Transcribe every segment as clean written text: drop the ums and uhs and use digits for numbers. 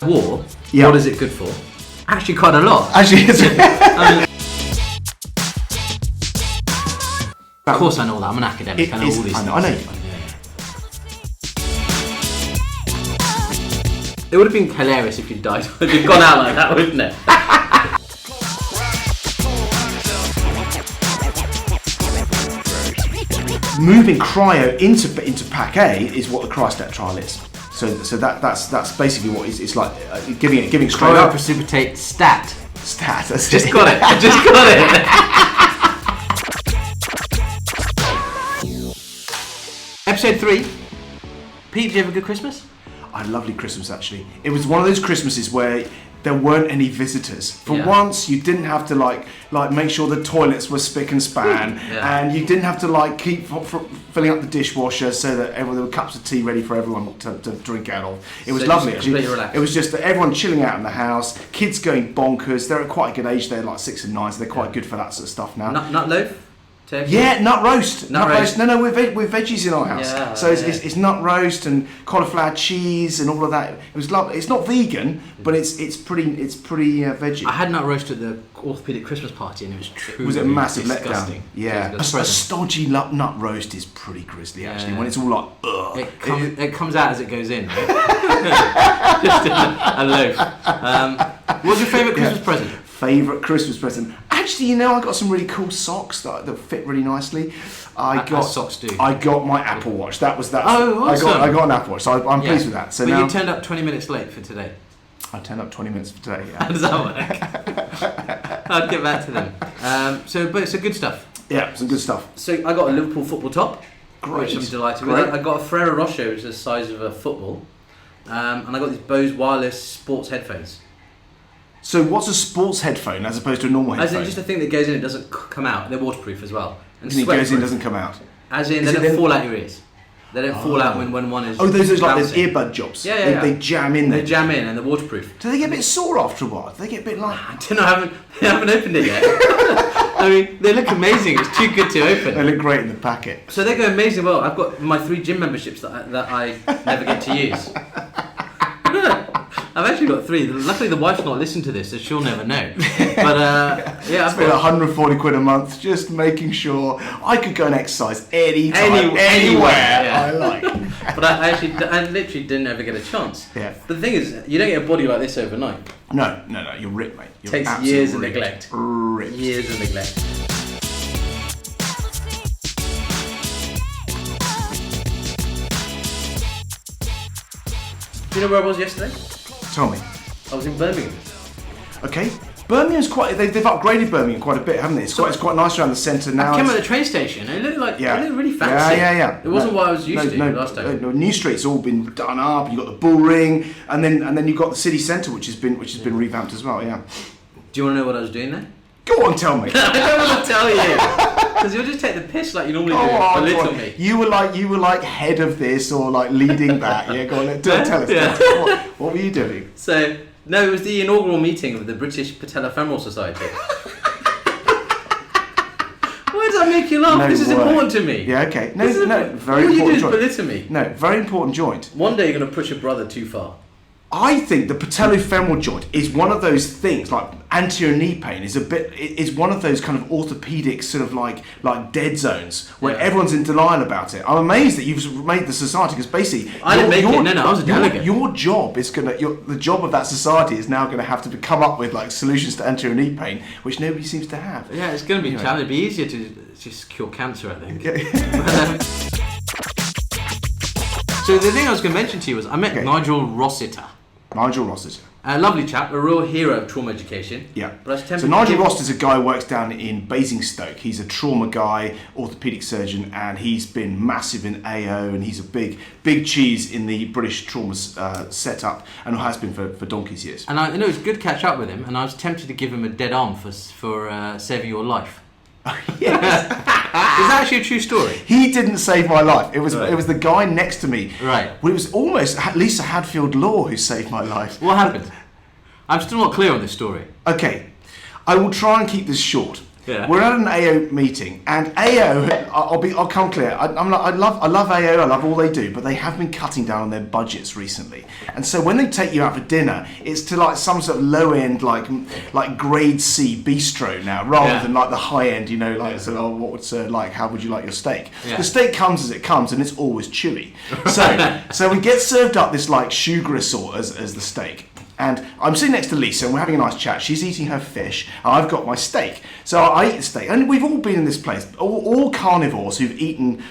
War, Yeah. what is it good for? Actually quite a lot. Actually, it's... Of course I know all that, I'm an academic, I know all these things. I know. It would have been hilarious if you died. If you'd gone out like that, wouldn't it? Moving cryo into Pack A is what the cryostat trial is. So that's basically what it's like giving straight Cryo up. precipitate stat. Stat. That's Just it. got it. I just got it. Episode 3. Pete, did you have a good Christmas? I had a lovely Christmas actually. It was one of those Christmases where there weren't any visitors. For once, you didn't have to like make sure the toilets were spick and span, and you didn't have to keep filling up the dishwasher so that there were cups of tea ready for everyone to drink out of. It was lovely actually. It was just that everyone chilling out in the house, kids going bonkers. They're at quite a good age. They're like 6 and 9, so they're quite good for that sort of stuff now. Nut loaf? Turkey? Yeah, nut roast. Nut roast. No, we're veggies in our house. Yeah, so it's nut roast and cauliflower cheese and all of that. It was lovely. It's not vegan, but it's pretty veggie. I had nut roast at the orthopaedic Christmas party, and it was truly Was it a massive disgusting. letdown? Yeah, a stodgy nut roast is pretty grisly actually. When it's all like, ugh. It comes out as it goes in. Right? Just a loaf. What was your favourite Christmas present? Favourite Christmas present? Actually, I got some really cool socks that fit really nicely. As socks do. I got my Apple Watch. Awesome. I got an Apple Watch, so I'm pleased with that. So but now you turned up 20 minutes late for today. I turned up 20 minutes for today. Yeah. How does that work? I'll get back to them. But good stuff. Yeah, some good stuff. So I got a Liverpool football top. Great. Which I'm delighted with. I got a Ferrero Rocher, which is the size of a football. And I got these Bose wireless sports headphones. So what's a sports headphone as opposed to a normal headphone? As in just a thing that goes in, it doesn't come out. They're waterproof as well. And it goes in, doesn't come out? As in, they don't fall out your ears. They don't fall out when one is. Oh, those are like those bouncing. earbud jobs. Yeah. They jam in there. They jam in and they're waterproof. Do they get a bit sore after a while? Do they get a bit like... I don't know, I haven't opened it yet. I mean, they look amazing. It's too good to open. They look great in the packet. So they go amazing well. I've got my 3 gym memberships that I never get to use. I've actually got 3. Luckily the wife's not listened to this, so she'll never know. But I've spent 140 quid a month just making sure I could go and exercise anywhere I like. But I literally didn't ever get a chance. Yeah. But the thing is, you don't get a body like this overnight. No, you're ripped, mate. It takes years of neglect. Ripped. Years of neglect. Do you know where I was yesterday? Tell me. I was in Birmingham. Okay. Birmingham's they've upgraded Birmingham quite a bit, haven't they? It's quite nice around the centre now. I came at the train station. It looked like it looked really fancy. Yeah. It wasn't what I was used to last time. No, New Street's all been done up. You got the Bull Ring, and then you've got the city centre, which has been revamped as well. Yeah. Do you want to know what I was doing there? Go on, tell me. I don't want to tell you because you'll just take the piss like you normally do. Belittle me. You were like head of this or like leading that. Yeah, go on. Tell us. Yeah. What were you doing? So. No, it was the inaugural meeting of the British Patellofemoral Society. Why does that make you laugh? This is important to me. Yeah, okay. Very important joint. All you do is belittle me. No, very important joint. One day you're going to push your brother too far. I think the patellofemoral joint is one of those things, like anterior knee pain is one of those kind of orthopedic sort of like dead zones where everyone's in denial about it. I'm amazed that you've made the society because basically I didn't make it. No, I was a delegate. Your job is the job of that society is now going to have to come up with like solutions to anterior knee pain, which nobody seems to have. Yeah, it's going to be challenging. It'd be easier to just cure cancer, I think. So the thing I was going to mention to you was I met Nigel Rossiter. Nigel Rossiter. A lovely chap, a real hero of trauma education. Yeah. But I was so Nigel Rossiter's a guy who works down in Basingstoke. He's a trauma guy, orthopaedic surgeon, and he's been massive in AO, and he's a big cheese in the British trauma setup, and has been for donkey's years. And I know it's good to catch up with him, and I was tempted to give him a dead arm for saving your life. Yes. Is that actually a true story? He didn't save my life. It was the guy next to me. Right. Well, it was almost Lisa Hadfield Law who saved my life. What happened? I'm still not clear on this story. Okay, I will try and keep this short. Yeah. We're at an AO meeting, and AO, I'll come clear. I love AO. I love all they do, but they have been cutting down on their budgets recently. And so when they take you out for dinner, it's to like some sort of low end, like grade C bistro now, rather than like the high end. You know, like like how would you like your steak? Yeah. The steak comes as it comes, and it's always chewy. So we get served up this like choux gristle as the steak. And I'm sitting next to Lisa and we're having a nice chat. She's eating her fish and I've got my steak. So I eat the steak. And we've all been in this place. All carnivores who've eaten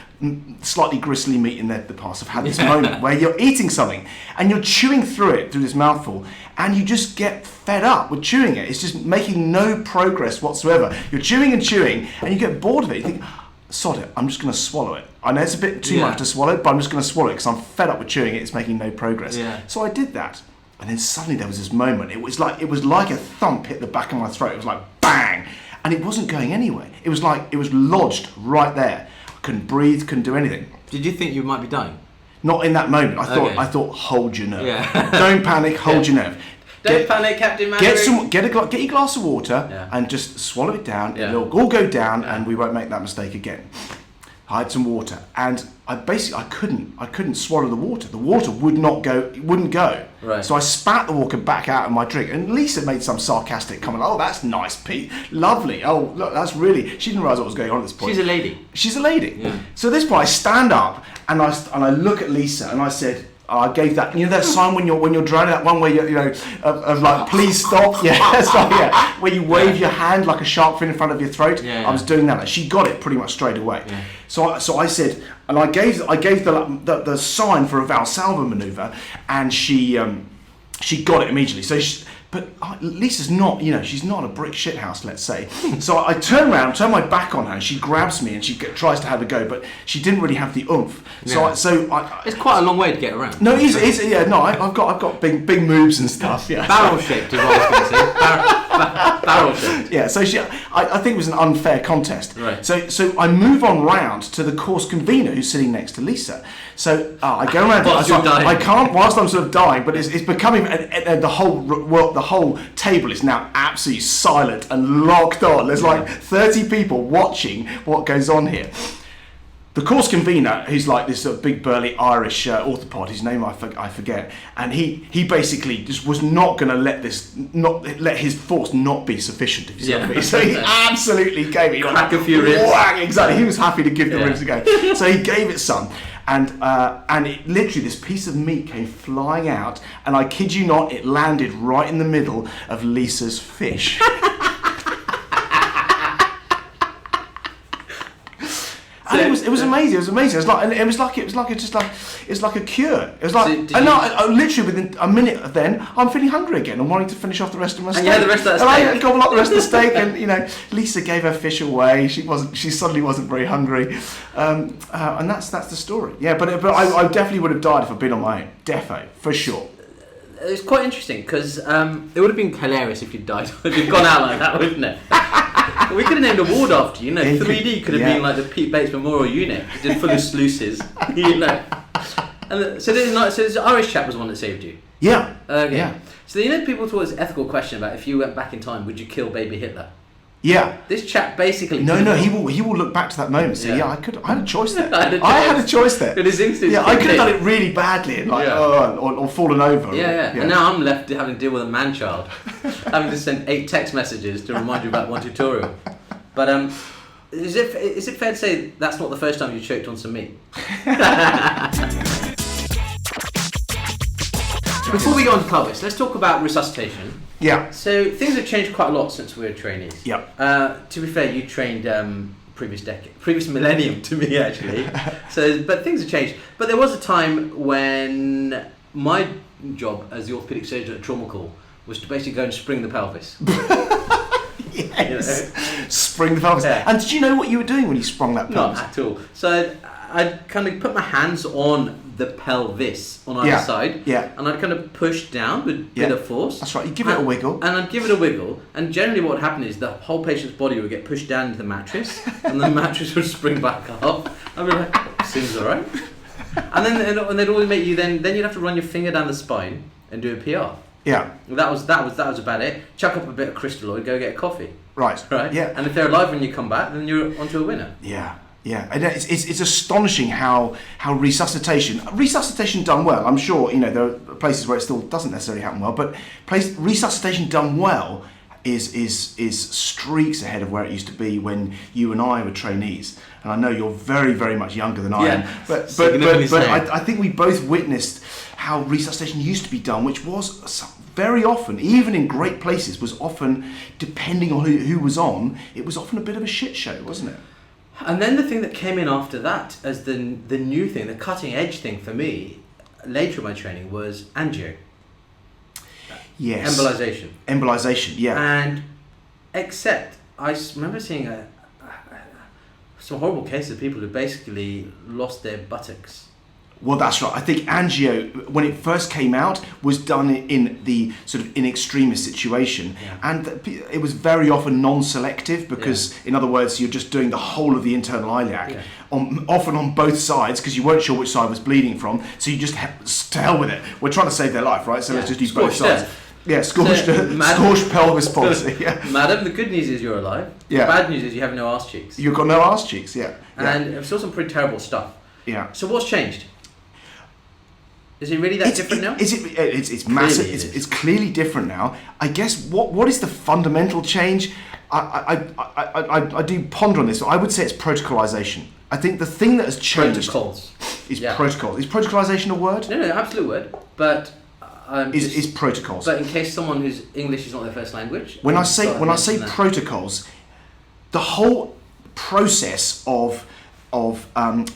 slightly gristly meat in the past have had this moment where you're eating something and you're chewing through this mouthful and you just get fed up with chewing it. It's just making no progress whatsoever. You're chewing and chewing and you get bored of it. You think, sod it, I'm just going to swallow it. I know it's a bit too much to swallow, but I'm just going to swallow it because I'm fed up with chewing it. It's making no progress. Yeah. So I did that. And then suddenly there was this moment. It was like a thump hit the back of my throat. It was like bang, and it wasn't going anywhere. It was like it was lodged right there. I couldn't breathe, couldn't do anything. Did you think you might be dying? Not in that moment. I thought, hold your nerve. Yeah. Don't panic. Hold your nerve. Don't panic, Captain Mandarin. Get your glass of water and just swallow it down. Yeah. It'll all go down, and we won't make that mistake again. I had some water, and I couldn't swallow the water. The water wouldn't go. Right. So I spat the water back out of my drink, and Lisa made some sarcastic comment. Oh, that's nice, Pete. Lovely. Oh, look, that's really. She didn't realise what was going on at this point. She's a lady. Yeah. So at this point, I stand up and I look at Lisa, and I said. I gave that, that sign when you're drowning, that one where of like please stop, where you wave your hand like a shark fin in front of your throat. I was doing that. She got it pretty much straight away. Yeah. So I said, and I gave the sign for a Valsalva maneuver, and she got it immediately. But Lisa's not, she's not a brick shithouse, let's say. So I turn my back on her, and she grabs me and she tries to have a go, but she didn't really have the oomph. Yeah. It's quite a long way to get around. No, I've got big moves and stuff. Yeah. Barrel shaped is what I was going to say. Barrel shaped. Yeah. So I think it was an unfair contest. Right. So I move on round to the course convener who's sitting next to Lisa. So I go around. I can't whilst I'm sort of dying, but it's becoming the whole table is now absolutely silent and locked on. There's like 30 people watching what goes on here. The course convener, who's like this sort of big burly Irish orthopod, his name I forget, and he basically just was not going to let his force not be sufficient. If you see what I mean. So he absolutely gave it. Crack a few ribs. Exactly. He was happy to give the ribs a go. So he gave it some. And it literally, this piece of meat came flying out, and I kid you not, it landed right in the middle of Lisa's fish. And it was amazing. It was amazing. It's like a cure. It was like, literally within a minute, then I'm feeling hungry again. I'm wanting to finish off the rest of my steak. And the rest of that steak. And I gobbled up the rest of the steak, and Lisa gave her fish away. She suddenly wasn't very hungry, and that's the story. Yeah, but I definitely would have died if I'd been on my own. Defo, for sure. It's quite interesting because it would have been hilarious if you'd died. If you'd gone out like that, wouldn't it? We could have named a ward after you. 3D could have been like the Pete Bates Memorial Unit, just full of sluices. And so this Irish chap was the one that saved you. Yeah. Okay. Yeah. So people thought this ethical question about if you went back in time, would you kill baby Hitler? Yeah. This chap basically. No. He will look back to that moment. So I had a choice there. I had a choice there. His instincts. Yeah, I could have done it really badly and or fallen over. Yeah. And now I'm left having to deal with a man-child, having to send 8 text messages to remind you about one tutorial. But is it fair to say that's not the first time you choked on some meat? Before we go on to pelvis, let's talk about resuscitation. Yeah. So things have changed quite a lot since we were trainees. Yeah. To be fair, you trained previous millennium to me actually. But things have changed. But there was a time when my job as the orthopaedic surgeon at trauma call was to basically go and spring the pelvis. Yes. Spring the pelvis. Yeah. And did you know what you were doing when you sprung that pelvis? Not at all. So I'd kind of put my hands on the pelvis on either side, and I'd kind of push down with a bit of force. That's right, you give it a wiggle. And I'd give it a wiggle, and generally what would happen is the whole patient's body would get pushed down into the mattress, and the mattress would spring back up. I'd be like, seems alright. And then they'd always make you, then you'd have to run your finger down the spine and do a PR. Yeah. That was about it. Chuck up a bit of crystalloid, go get a coffee. Right. Yeah. And if they're alive when you come back, then you're onto a winner. Yeah. Yeah, and it's astonishing how resuscitation done well. I'm sure there are places where it still doesn't necessarily happen well, but resuscitation done well is streaks ahead of where it used to be when you and I were trainees. And I know you're very, very much younger than I am, but I think we both witnessed how resuscitation used to be done, which was very often, even in great places, was often, depending on who was on, it was often a bit of a shit show, wasn't it? And then the thing that came in after that as the new thing, the cutting edge thing for me, later in my training, was angio. Yes. Embolization, yeah. And except, I remember seeing some horrible cases of people who basically lost their buttocks. Well, that's right. I think angio, when it first came out, was done in the sort of in extremis situation. Yeah. And it was very often non-selective because, in other words, you're just doing the whole of the internal iliac, often on both sides because you weren't sure which side was bleeding from. So you just, to hell with it. We're trying to save their life, right? So let's just do both sides. Yeah, scorched pelvis policy. Yeah. Madam, the good news is you're alive. Yeah. The bad news is you have no arse cheeks. You've got no arse cheeks, yeah. And I saw some pretty terrible stuff. Yeah. So what's changed? Is it really that different now? It's massive. It's clearly different now. I guess what is the fundamental change? I do ponder on this. I would say it's protocolization. I think the thing that has changed is protocol. Is protocolization a word? No, absolute word. But is protocols. But in case someone whose English is not their first language, when I say protocols, the whole process of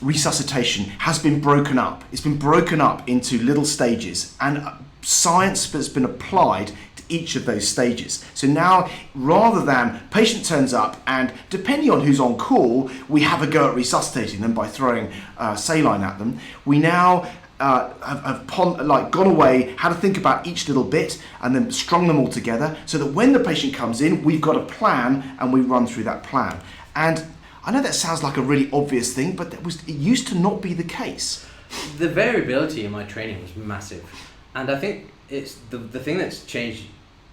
resuscitation has been broken up. It's been broken up into little stages, and science has been applied to each of those stages. So now, rather than patient turns up and depending on who's on call, we have a go at resuscitating them by throwing saline at them, we now have gone away, how to think about each little bit and then strung them all together so that when the patient comes in, we've got a plan and we run through that plan. And I know that sounds like a really obvious thing, but it used to not be the case. The variability in my training was massive, and I think it's the thing that's changed,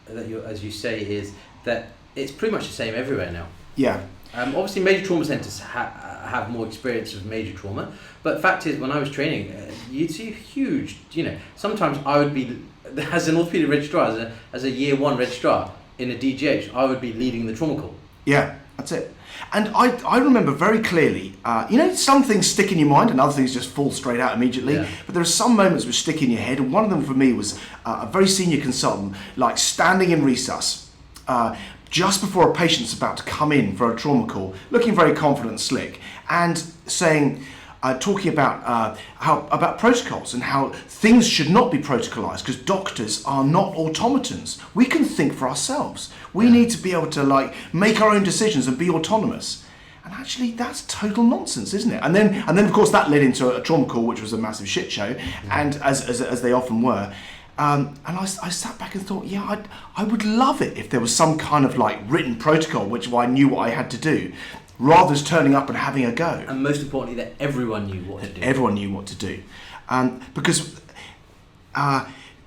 as you say, is that it's pretty much the same everywhere now. Yeah. Obviously, major trauma centres have more experience of major trauma, but the fact is, when I was training, you'd see huge. Sometimes I would be, as an orthopaedic registrar, as a year one registrar in a DGH, I would be leading the trauma call. Yeah, that's it. And I remember very clearly, some things stick in your mind and other things just fall straight out immediately. Yeah. But there are some moments which stick in your head, and one of them for me was a very senior consultant, like standing in resus, just before a patient's about to come in for a trauma call, looking very confident and slick, and saying, talking about about protocols and how things should not be protocolized because doctors are not automatons. We can think for ourselves. We need to be able to make our own decisions and be autonomous. And actually, that's total nonsense, isn't it? And then of course that led into a trauma call, which was a massive shit show, and as they often were. And I sat back and thought, I would love it if there was some kind of written protocol which I knew what I had to do, rather than turning up and having a go. And most importantly, that everyone knew what to do. Everyone knew what to do. Because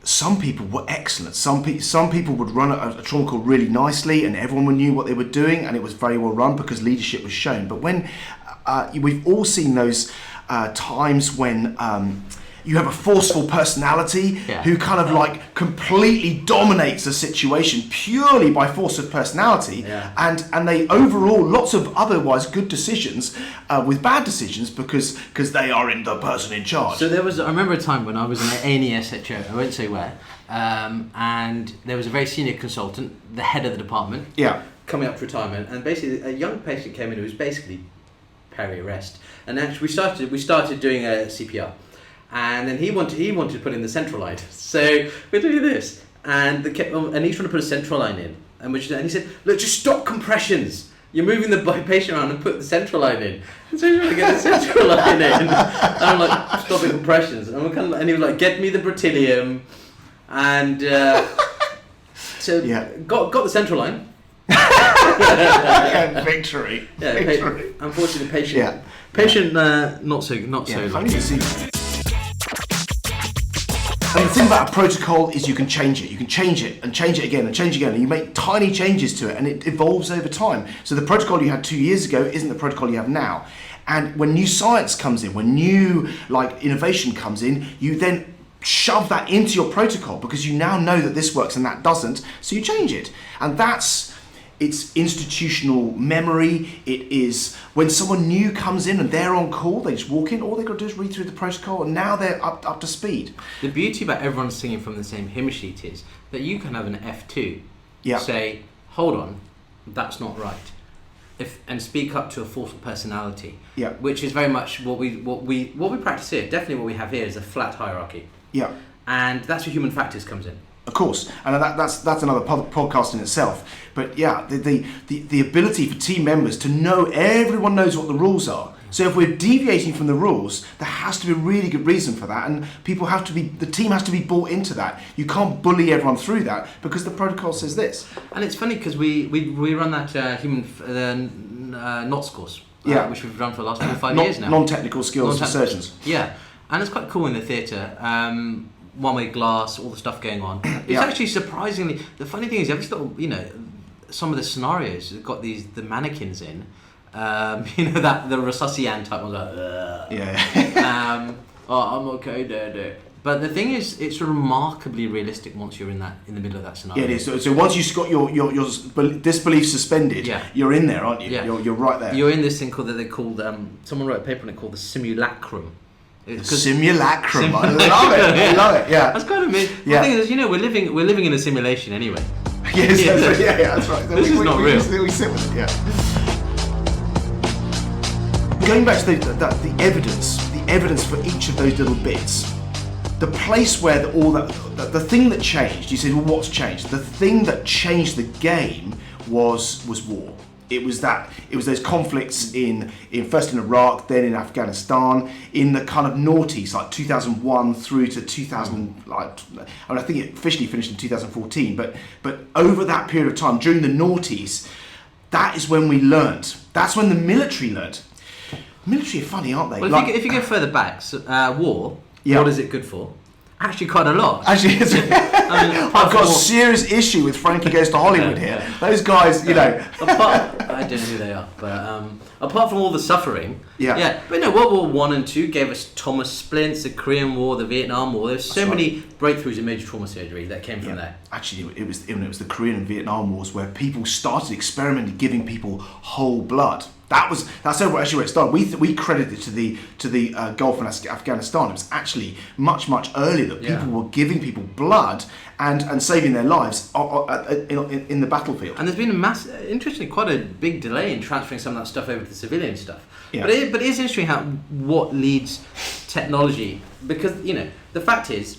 some people were excellent. Some people would run a trauma call really nicely and everyone knew what they were doing and it was very well run because leadership was shown. But when we've all seen those times when you have a forceful personality who kind of completely dominates a situation purely by force of personality, and they overrule lots of otherwise good decisions with bad decisions because they are in the person in charge. So I remember a time when I was in an A&E SHO, I won't say where, and there was a very senior consultant, the head of the department, coming up for retirement, and basically a young patient came in who was basically peri-arrest, and actually we started doing a CPR. And then he wanted to put in the central line. So we're doing this, and he's trying to put a central line in, and he said, "Look, just stop compressions. You're moving the patient around and put the central line in." And so he's trying to get the central line in, and I'm like, "Stopping compressions," and he was like, "Get me the Bertilium," and got the central line. Victory. Victory. Unfortunately, patient not so. Funny to see. And the thing about a protocol is you can change it. You can change it and change it again and change it again. And you make tiny changes to it and it evolves over time. So the protocol you had 2 years ago isn't the protocol you have now. And when new science comes in, when new innovation comes in, you then shove that into your protocol because you now know that this works and that doesn't, so you change it. And it's institutional memory. It is when someone new comes in and they're on call, they just walk in, all they've got to do is read through the protocol and now they're up to speed. The beauty about everyone singing from the same hymn sheet is that you can have an F2 say, hold on, that's not right. And speak up to a forceful personality, which is very much what we practice here. Definitely what we have here is a flat hierarchy. Yeah. And that's where human factors comes in. Of course, and that's another podcast in itself. But the ability for team members to know, everyone knows what the rules are. So if we're deviating from the rules, there has to be a really good reason for that, and the team has to be bought into that. You can't bully everyone through that because the protocol says this. And it's funny because we run that human NOTS course, which we've run for the last 4 or 5 years now. Non-technical skills for surgeons. Yeah, and it's quite cool in the theatre. One-way glass, all the stuff going on. It's actually surprisingly. The funny thing is, have you thought, some of the scenarios have got the mannequins in. That the resuscitation type ones I'm okay, there. But the thing is, it's remarkably realistic once you're in the middle of that scenario. Yeah, it is. So once you've got your disbelief suspended, you're in there, aren't you? Yeah. You're right there. You're in this thing called someone wrote a paper on it called the simulacrum. Simulacrum. I love it. Yeah. That's kind of me. The thing is, we're living in a simulation anyway. Yes, that's right. This is not real. We sit with it. Going back to the evidence for each of those little bits. The place where the thing that changed. You said, well, what's changed? The thing that changed the game was war. It was those conflicts in first in Iraq, then in Afghanistan, in the kind of noughties, like 2001 through to 2000. I think it officially finished in 2014. But over that period of time, during the noughties, that is when we learnt. That's when the military learnt. Military are funny, aren't they? Well, if you go further back, war. What is it good for? Actually, quite a lot. Actually, I've got a serious issue with Frankie Goes to Hollywood here. Those guys, I don't know who they are, but apart from all the suffering, But no, World War I and II gave us trauma splints, the Korean War, the Vietnam War. There's so many breakthroughs in major trauma surgery that came from there. Actually, it was the Korean and Vietnam Wars where people started experimenting, giving people whole blood. That's actually where it started. We credit it to the Gulf and Afghanistan. It was actually much earlier that people were giving people blood and saving their lives in the battlefield. And there's been interestingly quite a big delay in transferring some of that stuff over to the civilian stuff. Yeah. But it is interesting what leads technology, because the fact is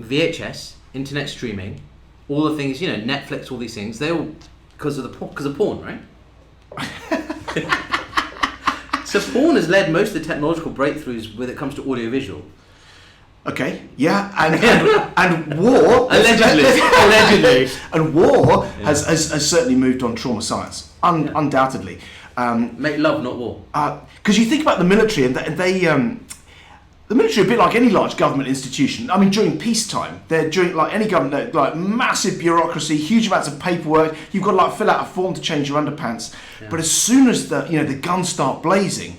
VHS, internet streaming, all the things, Netflix, all these things, they all because of porn, right? So porn has led most of the technological breakthroughs when it comes to audiovisual. Okay, and war allegedly, and war has certainly moved on trauma science, undoubtedly. Make love, not war. Because you think about the military, and they the military are a bit like any large government institution. I mean, during peacetime, they're during like any government, like massive bureaucracy, huge amounts of paperwork. You've got to fill out a form to change your underpants. Yeah. But as soon as the guns start blazing,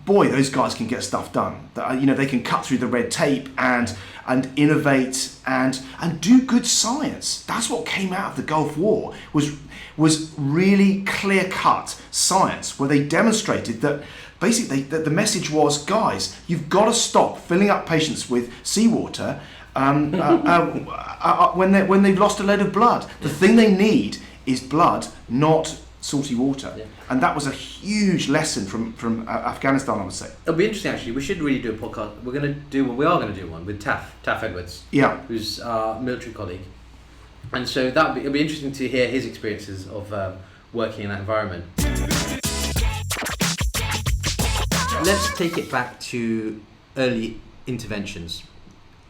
boy, those guys can get stuff done. They can cut through the red tape and innovate and do good science. That's what came out of the Gulf War was really clear-cut science, where they demonstrated that. Basically, the message was, guys, you've got to stop filling up patients with seawater when they've lost a load of blood. The thing they need is blood, not salty water. Yeah. And that was a huge lesson from Afghanistan, I would say. It'll be interesting, actually. We should really do a podcast. We are going to do one with Taff Edwards, who's our military colleague. And so it'll be interesting to hear his experiences of working in that environment. Let's take it back to early interventions.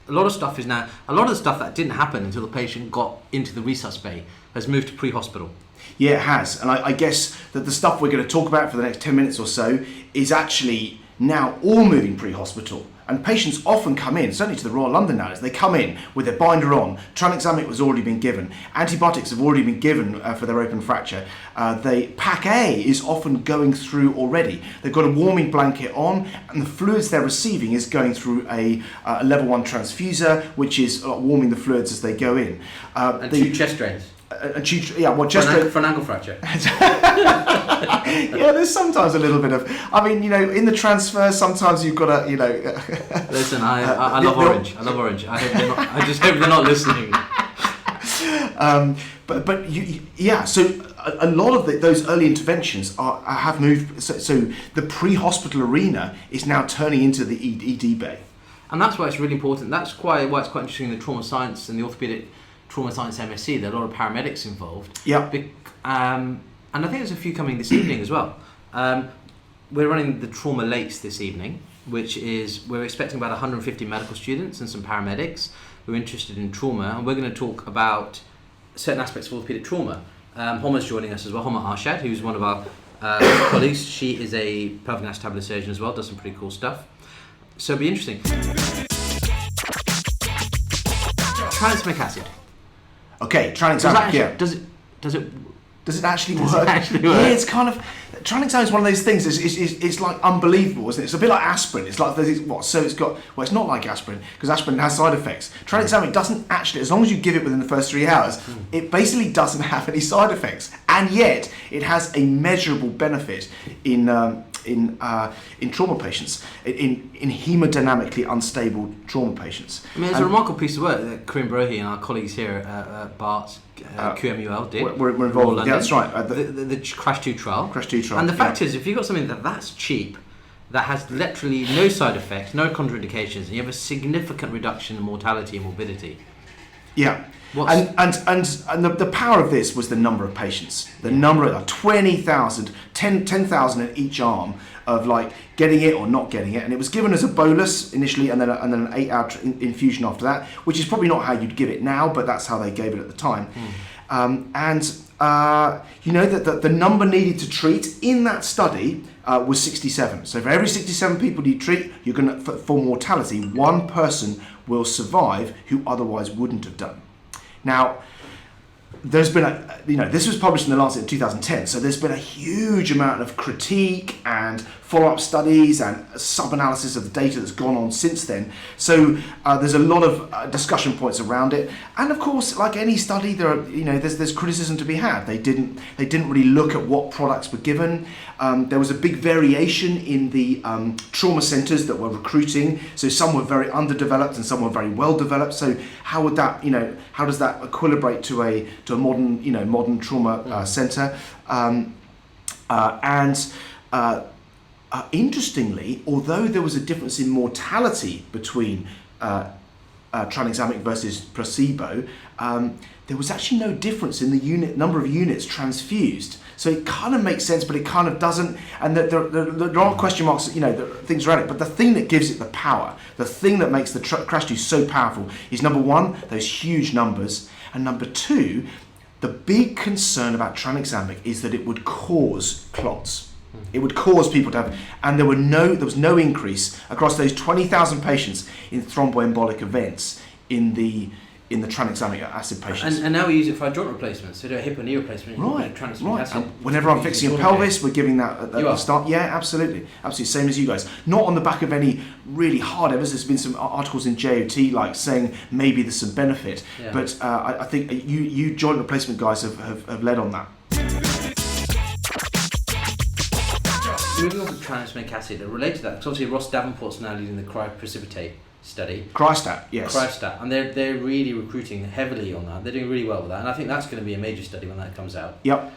A lot of the stuff that didn't happen until the patient got into the resus bay has moved to pre-hospital. Yeah, it has. And I guess that the stuff we're going to talk about for the next 10 minutes or so is actually now all moving pre-hospital. And patients often come in, certainly to the Royal London nowadays, they come in with their binder on, tranexamic has already been given, antibiotics have already been given for their open fracture. Pack A is often going through already. They've got a warming blanket on, and the fluids they're receiving is going through a level 1 transfuser, which is warming the fluids as they go in. And 2 chest drains. For an ankle fracture. Yeah, there's sometimes a little bit of. I mean, in the transfer, sometimes you've got to, Listen, I love orange. I love orange. I just hope they're not listening. So a lot of those early interventions have moved. So the pre-hospital arena is now turning into the ED bay, and that's why it's really important. That's why it's quite interesting in the trauma science and the orthopedic trauma science MSc. There are a lot of paramedics involved. Yeah. And I think there's a few coming this evening as well. We're running the trauma lates this evening, which is we're expecting about 150 medical students and some paramedics who are interested in trauma, and we're going to talk about certain aspects of orthopedic trauma. Homa's joining us as well, Homa Arshad, who's one of our colleagues. She is a pelvic acetabular surgeon as well, does some pretty cool stuff. So it'll be interesting. Tranexamic acid. Okay, tranexamic, Does it actually work? Yeah, it's kind of. Tranexamic is one of those things. It's like unbelievable, isn't it? It's a bit like aspirin. It's like what? So it's got. Well, it's not like aspirin because aspirin has side effects. Tranexamic doesn't actually. As long as you give it within the first 3 hours, it basically doesn't have any side effects, and yet it has a measurable benefit in trauma patients, in hemodynamically unstable trauma patients. I mean, it's a remarkable piece of work that Karim Brohi and our colleagues here at Bart's QMUL did. We're involved. Yeah, that's right. The Crash 2 trial. Crash 2 trial. And the fact is, if you've got something that's cheap, that has literally no side effects, no contraindications, and you have a significant reduction in mortality and morbidity. Yeah. And the power of this was the number of patients. The number of 20,000, 10,000 in each arm of like getting it or not getting it, and it was given as a bolus initially, and then an 8-hour infusion after that, which is probably not how you'd give it now, but that's how they gave it at the time. That the number needed to treat in that study was 67. So for every 67 people you treat, you're going to, for mortality, one person will survive who otherwise wouldn't have done. Now, there's been this was published in the Lancet in 2010, so there's been a huge amount of critique and follow-up studies and sub-analysis of the data that's gone on since then. So there's a lot of discussion points around it, and of course, like any study, there's criticism to be had. They didn't really look at what products were given. There was a big variation in the trauma centres that were recruiting. So some were very underdeveloped and some were very well developed. So how would that, how does that equilibrate to a modern trauma centre? Interestingly, although there was a difference in mortality between tranexamic versus placebo, there was actually no difference in the number of units transfused. So it kind of makes sense, but it kind of doesn't. And there are question marks, things around it. But the thing that gives it the power, the thing that makes the Crash 2 so powerful is, number one, those huge numbers, and number two, the big concern about tranexamic is that it would cause clots. It would cause people to have, and there was no increase across those 20,000 patients in thromboembolic events in the tranexamic acid patients. And now we use it for joint replacements, so do a hip and knee replacement. Right. And whenever I'm fixing a pelvis, we're giving that at the start. Yeah, absolutely, same as you guys. Not on the back of any really hard evidence. There's been some articles in JOT like saying maybe there's some benefit, but I think you joint replacement guys have led on that. Moving on to tranexamic acid, related to that, because obviously Ross Davenport's now leading the cryoprecipitate study. Cryostat, yes. Cryostat, and they're really recruiting heavily on that. They're doing really well with that, and I think that's going to be a major study when that comes out. Yep.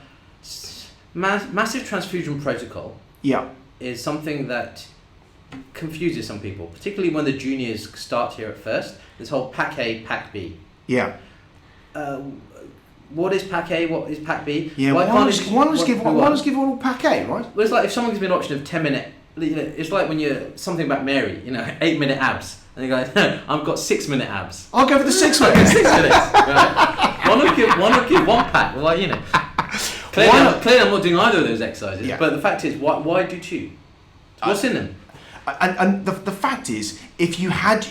Massive transfusion protocol. Yep. Is something that confuses some people, particularly when the juniors start here at first. This whole Pack A, Pack B. Yeah. What is Pack A? What is Pack B? Yeah. Why not just give all Pack A, right? Well, it's like if someone gives me an option of 10-minute. It's like when you're something about Mary, 8-minute abs. And you go, no, I've got 6-minute abs. I'll go for the 6 minutes. 6 minutes. Right? One will give 1 pack. Well, clearly I'm not doing either of those exercises. Yeah. But the fact is, why do 2? What's in them? And the fact is, if you had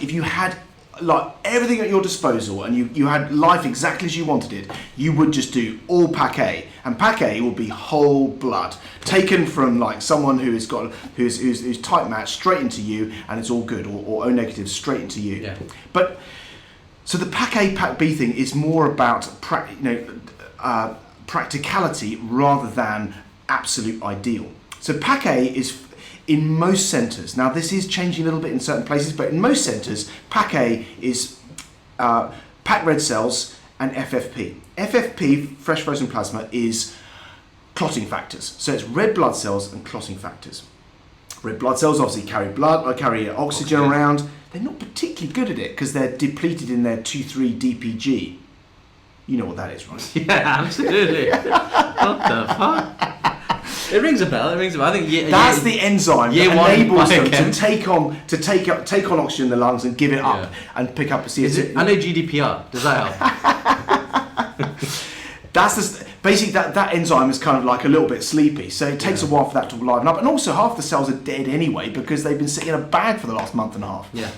like everything at your disposal and you had life exactly as you wanted it, you would just do all Pack A, and Pack A will be whole blood taken from like someone who's tight matched straight into you, and it's all good, or O negative straight into you. Yeah. But so the Pack A Pack B thing is more about practicality rather than absolute ideal. So Pack A is in most centres, now this is changing a little bit in certain places, but in most centres, Pack A is packed red cells and FFP. FFP, fresh frozen plasma, is clotting factors. So it's red blood cells and clotting factors. Red blood cells obviously carry oxygen around. They're not particularly good at it because they're depleted in their 2,3 DPG. You know what that is, right? Yeah, absolutely. What the fuck? It rings a bell. I think that's the enzyme that enables them to take on oxygen in the lungs and give it up and pick up a CO2. I know GDPR. Does that help? That's basically that enzyme is kind of like a little bit sleepy, so it takes a while for that to liven up. And also, half the cells are dead anyway because they've been sitting in a bag for the last month and a half. Yeah.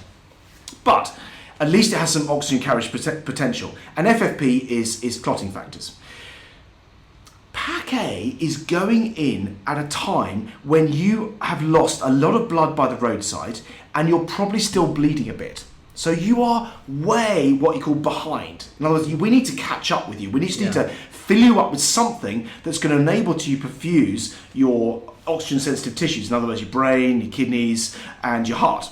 But at least it has some oxygen carriage potential. And FFP is clotting factors. Pack A is going in at a time when you have lost a lot of blood by the roadside and you're probably still bleeding a bit. So you are way what you call behind. In other words, we need to catch up with you. We need to fill you up with something that's going to enable you to perfuse your oxygen sensitive tissues. In other words, your brain, your kidneys and your heart.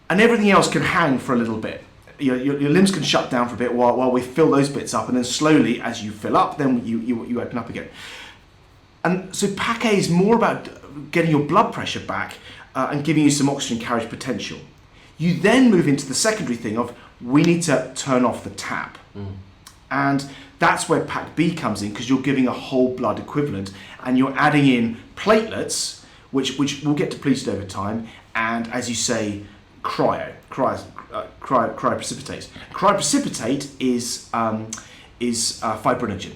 And everything else can hang for a little bit. Your limbs can shut down for a bit while we fill those bits up, and then slowly, as you fill up, then you open up again. And so Pack A is more about getting your blood pressure back and giving you some oxygen carriage potential. You then move into the secondary thing of we need to turn off the tap. And that's where Pack B comes in, because you're giving a whole blood equivalent and you're adding in platelets, which will get depleted over time, and as you say, cryoprecipitate. Cryoprecipitate is fibrinogen.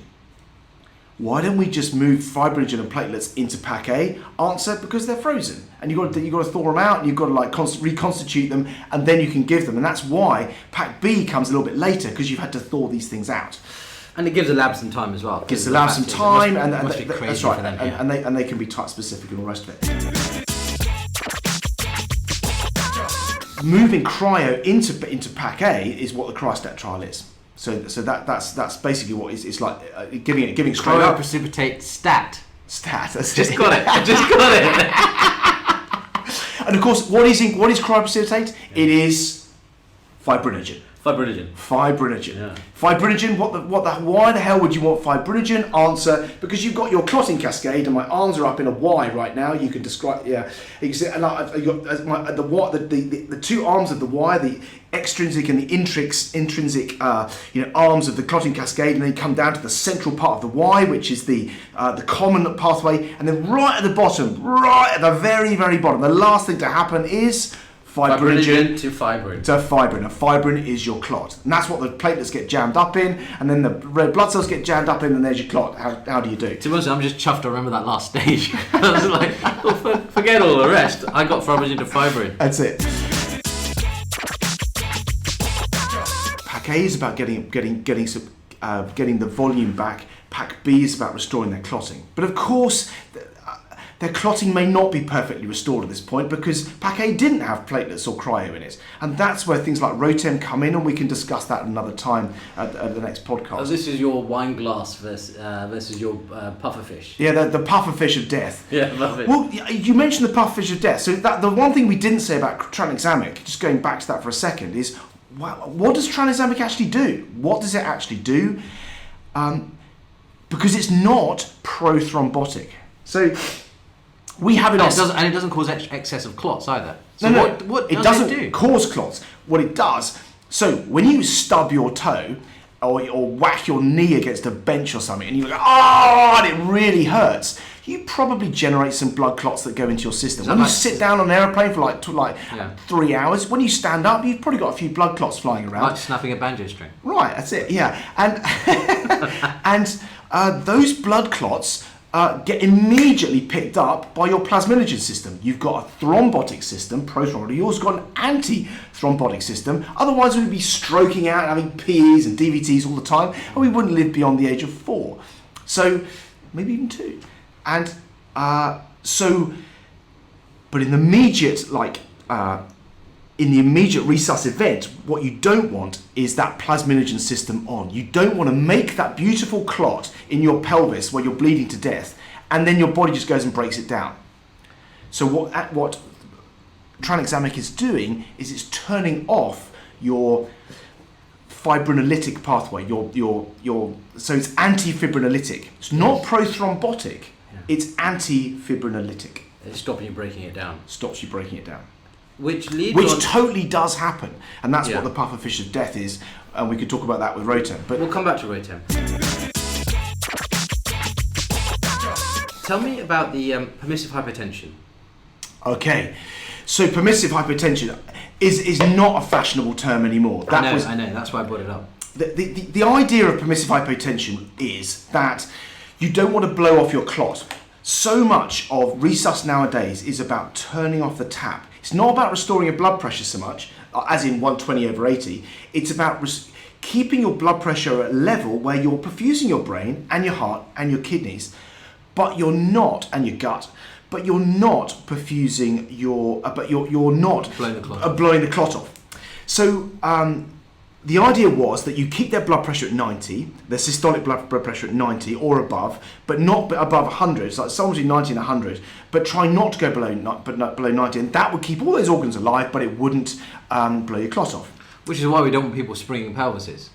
Why don't we just move fibrinogen and platelets into Pack A? Answer: because they're frozen, and you've got to thaw them out, and you've got to like reconstitute them, and then you can give them. And that's why Pack B comes a little bit later, because you've had to thaw these things out. And it gives the lab some time as well. Gives the lab some time, and that's right. And they can be type specific and all the rest of it. Moving cryo into Pack A is what the cryostat trial is. So that's basically what it's like giving straight up. Cryoprecipitate stat. That's just it. got it. I just got it. And of course, what is cryoprecipitate? It is fibrinogen. Fibrinogen. Yeah. Fibrinogen. Why the hell would you want fibrinogen? Answer: because you've got your clotting cascade, and my arms are up in a Y right now. You can describe, and the two arms of the Y, the extrinsic and the intrinsic, arms of the clotting cascade, and then come down to the central part of the Y, which is the common pathway, and then right at the bottom, right at the very, very bottom, the last thing to happen is fibrinogen to fibrin. A fibrin is your clot. And that's what the platelets get jammed up in, and then the red blood cells get jammed up in, and there's your clot. How do you do? To be honest, I'm just chuffed to remember that last stage. I was like, forget all the rest. I got fibrinogen to fibrin. That's it. Pack A is about getting the volume back. Pack B is about restoring their clotting. But of course, their clotting may not be perfectly restored at this point, because Pack A didn't have platelets or cryo in it. And that's where things like Rotem come in, and we can discuss that another time at the next podcast. Oh, this is your wine glass versus your pufferfish. Yeah, the pufferfish of death. Yeah, love it. Well, you mentioned the pufferfish of death. So the one thing we didn't say about tranexamic, just going back to that for a second, is what does tranexamic actually do? What does it actually do? Because it's not prothrombotic. So we have it. And it doesn't cause excess of clots either. So what it doesn't do? Cause clots. What it does. So when you stub your toe or whack your knee against a bench or something, and you go, and it really hurts, you probably generate some blood clots that go into your system. When you sit down on an airplane for like 3 hours, when you stand up, you've probably got a few blood clots flying around. Like snapping a banjo string. Right, that's it. Yeah, and and those blood clots get immediately picked up by your plasminogen system. You've got a thrombotic system, prothrombotic. You've also got an anti-thrombotic system. Otherwise, we'd be stroking out, having PEs and DVTs all the time, and we wouldn't live beyond the age of 4. So, maybe even 2. And but in the immediate, in the immediate resus event, what you don't want is that plasminogen system on. You don't want to make that beautiful clot in your pelvis where you're bleeding to death, and then your body just goes and breaks it down. So what tranexamic is doing is it's turning off your fibrinolytic pathway. So it's anti-fibrinolytic. It's not prothrombotic. It's anti-fibrinolytic. It's stopping you breaking it down. Stops you breaking it down. Which totally does happen, and that's what the pufferfish of death is, and we could talk about that with Rotem. But we'll come back to Rotem. Tell me about the permissive hypotension. Okay, so permissive hypotension is not a fashionable term anymore. I know, that's why I brought it up. The idea of permissive hypotension is that you don't want to blow off your clot. So much of resus nowadays is about turning off the tap. It's not about restoring your blood pressure so much, as in 120/80. It's about keeping your blood pressure at a level where you're perfusing your brain and your heart and your kidneys, but you're not, and your gut, but you're not perfusing your, you're not blowing the clot off. So the idea was that you keep their blood pressure at 90, their systolic blood pressure at 90 or above, but not above 100. It's like somewhere between 90 and 100, but try not to go below 90, and that would keep all those organs alive, but it wouldn't blow your clot off. Which is why we don't want people springing pelvises.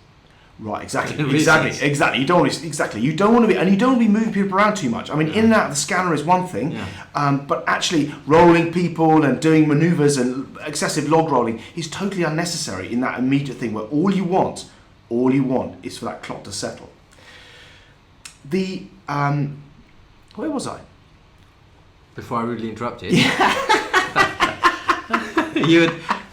Right, exactly. You don't want to be, and you don't want to be moving people around too much. I mean, in and out of the scanner is one thing, but actually rolling people and doing manoeuvres and excessive log rolling is totally unnecessary in that immediate thing where all you want is for that clot to settle. Where was I? Before I rudely interrupted.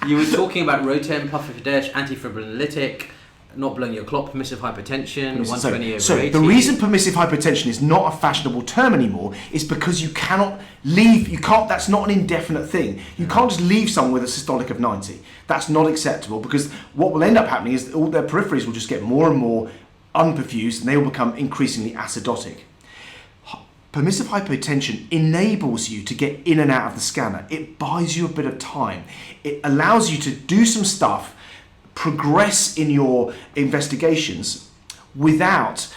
You were talking about Rotem, pufferfish, antifibrinolytic, not blowing your clot, permissive hypertension, 120/80. So the reason permissive hypertension is not a fashionable term anymore is because you cannot leave, that's not an indefinite thing. You can't just leave someone with a systolic of 90. That's not acceptable, because what will end up happening is all their peripheries will just get more and more unperfused and they will become increasingly acidotic. Permissive hypotension enables you to get in and out of the scanner. It buys you a bit of time. It allows you to do some stuff, progress in your investigations without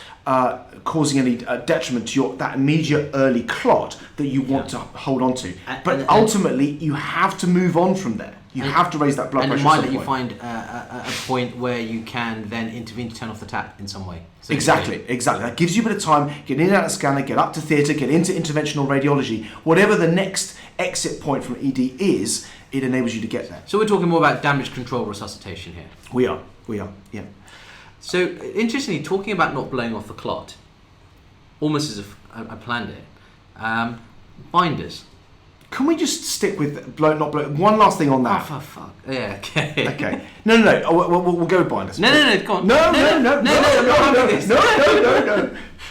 causing any detriment to that immediate early clot that you want to hold on to. But ultimately, you have to move on from there. You have to raise that blood pressure. And it might let you find a point where you can then intervene to turn off the tap in some way. So exactly. That gives you a bit of time, get in and out of the scanner, get up to theatre, get into interventional radiology. Whatever the next exit point from ED is, it enables you to get there. So we're talking more about damage control resuscitation here. We are, yeah. So interestingly, talking about not blowing off the clot, almost as if I planned it, binders. Can we just stick with not blow? One last thing on that. Oh, for fuck. Yeah, okay. Okay. No. We'll go with binders. No, go on. No.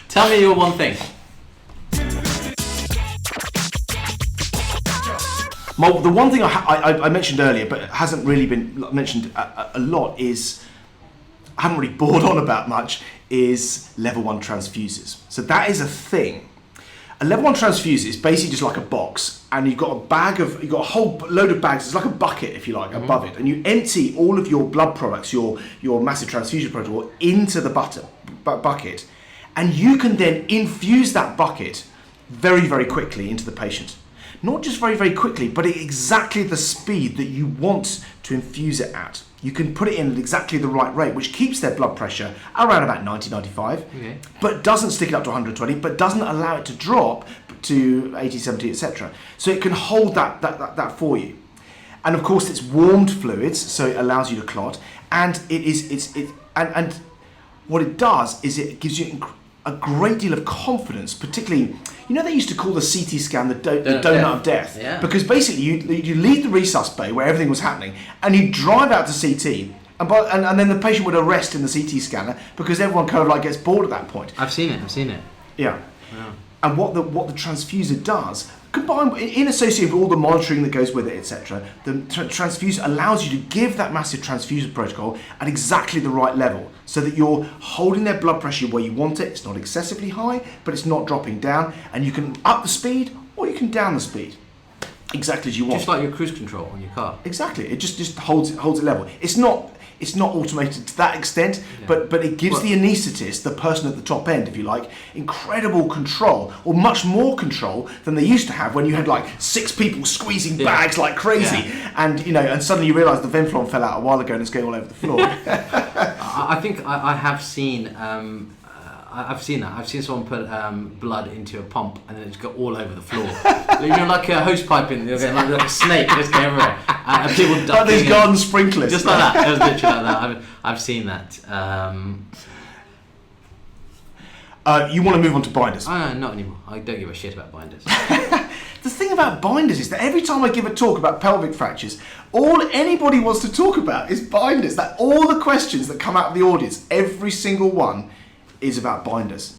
Tell me your one thing. The one thing I mentioned earlier, but hasn't really been mentioned a lot, is I haven't really bored on about much, is level 1 transfusers. So that is a thing. A level 1 transfuser is basically just like a box, and you've got a whole load of bags. It's like a bucket, if you like, above it, and you empty all of your blood products, your massive transfusion protocol, into the bucket, and you can then infuse that bucket very, very quickly into the patient. Not just very, very quickly, but at exactly the speed that you want to infuse it at. You can put it in at exactly the right rate, which keeps their blood pressure around about 90, 95, but doesn't stick it up to 120, but doesn't allow it to drop to 80, 70, etc. So it can hold that for you. And of course, it's warmed fluids, so it allows you to clot. And and what it does is it gives you a great deal of confidence, particularly, they used to call the CT scan the donut of death. Yeah. Because basically you leave the resus bay where everything was happening and you drive out to CT and then the patient would arrest in the CT scanner because everyone kind of like gets bored at that point. I've seen it. Yeah. And what the transfuser does, combined in association with all the monitoring that goes with it, etc., the transfuser allows you to give that massive transfuser protocol at exactly the right level, so that you're holding their blood pressure where you want it. It's not excessively high, but it's not dropping down, and you can up the speed or you can down the speed, exactly as you want. Just like your cruise control on your car. Exactly. It just holds it level. It's not automated to that extent, but it gives the anaesthetist, the person at the top end, if you like, incredible control, or much more control than they used to have when you had like 6 people squeezing bags like crazy, and suddenly you realise the Venflon fell out a while ago and it's going all over the floor. I think I have seen. I've seen that. I've seen someone put blood into a pump and then it's got all over the floor. Like a hose pipe in, like a snake, just go everywhere. And people ducking. Like these garden sprinklers. Just like that. It was literally like that. I've seen that. You want to move on to binders? Not anymore. I don't give a shit about binders. The thing about binders is that every time I give a talk about pelvic fractures, all anybody wants to talk about is binders. That all the questions that come out of the audience, every single one, is about binders.